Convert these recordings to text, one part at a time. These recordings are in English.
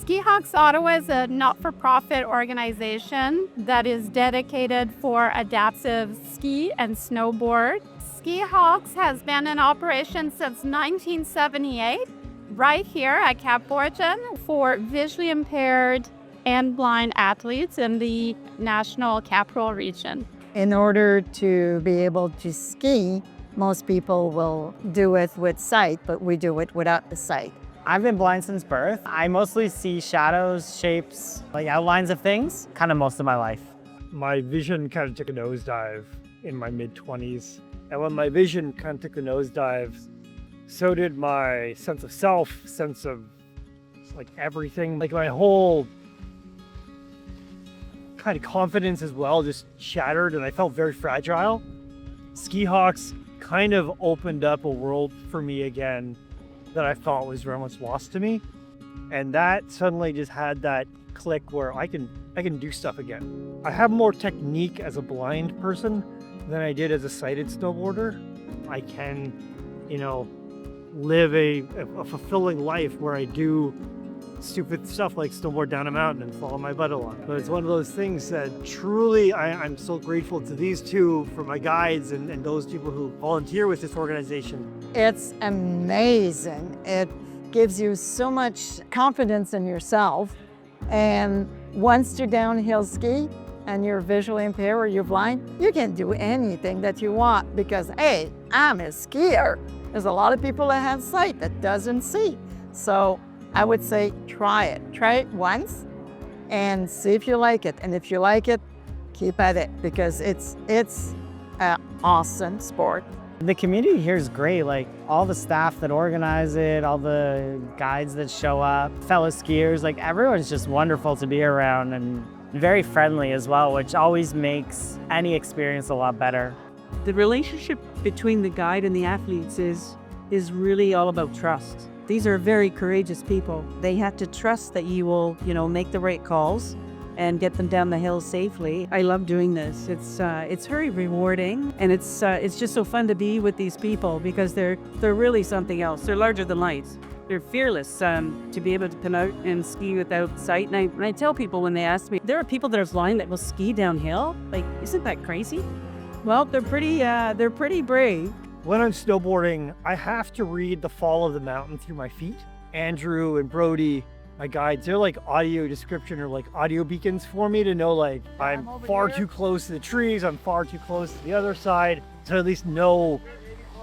Ski Hawks Ottawa is a not-for-profit organization that is dedicated for adaptive ski and snowboard. Ski Hawks has been in operation since 1978, right here at Cap Borgen, for visually impaired and blind athletes in the National Capital Region. In order to be able to ski, most people will do it with sight, but we do it without the sight. I've been blind since birth. I mostly see shadows, shapes, like outlines of things, kind of most of my life. My vision kind of took a nosedive in my mid-20s. And when my vision kind of took a nosedive, so did my sense of self, sense of like everything. Like my whole kind of confidence as well just shattered, and I felt very fragile. Ski Hawks kind of opened up a world for me again that I thought was very much lost to me. And that suddenly just had that click where I can do stuff again. I have more technique as a blind person than I did as a sighted snowboarder. I can, live a fulfilling life where I do stupid stuff like snowboard down a mountain and fall on my butt a lot. But it's one of those things that truly I'm so grateful to these two for my guides and those people who volunteer with this organization. It's amazing. It gives you so much confidence in yourself. And once you're downhill ski and you're visually impaired or you're blind, you can do anything that you want because, hey, I'm a skier. There's a lot of people that have sight that doesn't see. So I would say try it. Try it once and see if you like it. And if you like it, keep at it because it's an awesome sport. The community here is great. Like all the staff that organize it, all the guides that show up, fellow skiers, like everyone's just wonderful to be around and very friendly as well, which always makes any experience a lot better. The relationship between the guide and the athletes is really all about trust. These are very courageous people. They have to trust that you will, make the right calls and get them down the hill safely. I love doing this. It's very rewarding, and it's just so fun to be with these people because they're really something else. They're larger than life. They're fearless to be able to come out and ski without sight. And I tell people when they ask me, there are people that are blind that will ski downhill. Like, isn't that crazy? Well, they're pretty brave. When I'm snowboarding, I have to read the fall of the mountain through my feet. Andrew and Brody, my guides, they're like audio description or like audio beacons for me to know like I'm far too close to the trees, I'm far too close to the other side, to at least know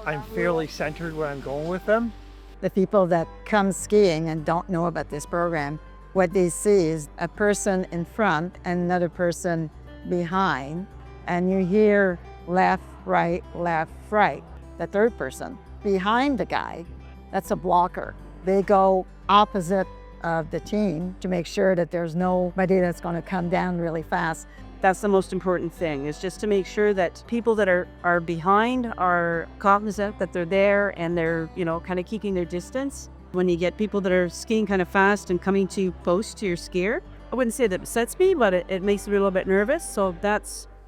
I'm fairly centered where I'm going with them. The people that come skiing and don't know about this program, what they see is a person in front and another person behind, and you hear left, right, left, right. The third person behind the guy, that's a blocker. They go opposite of the team to make sure that there's nobody that's going to come down really fast. That's the most important thing, is just to make sure that people that are behind are cognizant that they're there and they're, kind of keeping their distance. When you get people that are skiing kind of fast and coming too close to your skier, I wouldn't say that upsets me, but it makes me a little bit nervous. So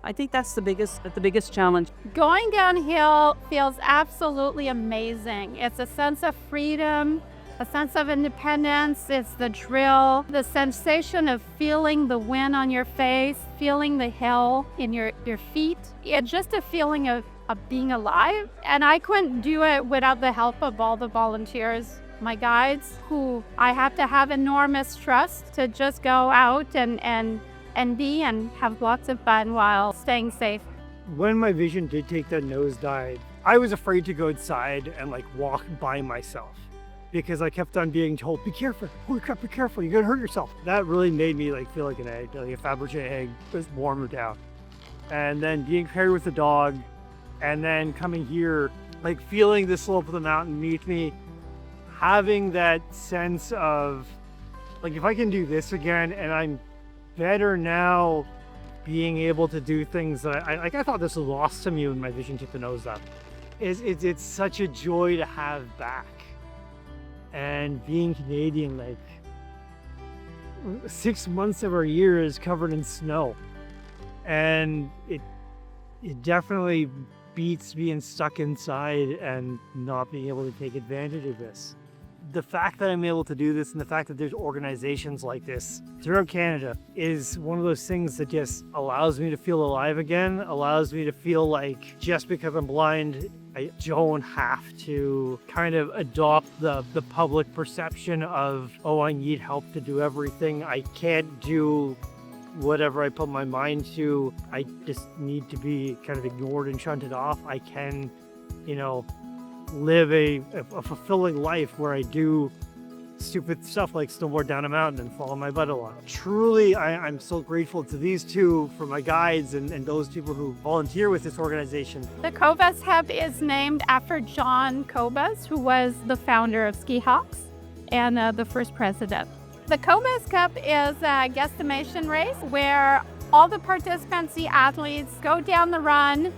I think that's the biggest challenge. Going downhill feels absolutely amazing. It's a sense of freedom, a sense of independence. It's the drill, the sensation of feeling the wind on your face, feeling the hill in your feet. It's just a feeling of being alive. And I couldn't do it without the help of all the volunteers, my guides, who I have to have enormous trust to just go out and be and have lots of fun while staying safe. When my vision did take that nosedive, I was afraid to go outside and like walk by myself because I kept on being told, be careful, holy crap, be careful, you're gonna hurt yourself. That really made me like feel like an egg, like a Fabergé egg, just warmed down. And then being paired with the dog and then coming here, like feeling the slope of the mountain beneath me, having that sense of like, if I can do this again and I'm better now being able to do things that I thought this was lost to me when my vision took the nose up. It's such a joy to have back. And being Canadian, like 6 months of our year is covered in snow. And it definitely beats being stuck inside and not being able to take advantage of this. The fact that I'm able to do this and the fact that there's organizations like this throughout Canada is one of those things that just allows me to feel alive again, allows me to feel like just because I'm blind, I don't have to kind of adopt the public perception of, oh, I need help to do everything. I can't do whatever I put my mind to. I just need to be kind of ignored and shunted off. I can, live a fulfilling life where I do stupid stuff like snowboard down a mountain and fall on my butt a lot. Truly, I'm so grateful to these two for my guides and those people who volunteer with this organization. The Cobus Cup is named after John Cobus, who was the founder of Ski Hawks and the first president. The Cobus Cup is a guesstimation race where all the participants, the athletes, go down the run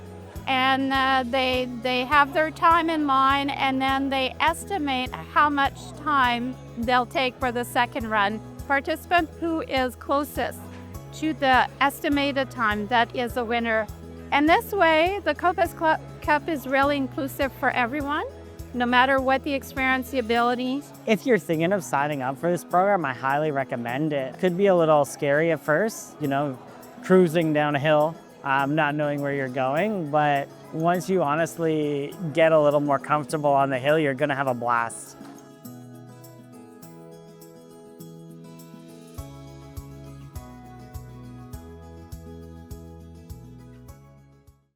and they have their time in mind, and then they estimate how much time they'll take for the second run. Participant who is closest to the estimated time, that is the winner. And this way, the Cobus Cup is really inclusive for everyone, no matter what the experience, the abilities. If you're thinking of signing up for this program, I highly recommend it. Could be a little scary at first, cruising down a hill, not knowing where you're going, but once you honestly get a little more comfortable on the hill, you're gonna have a blast.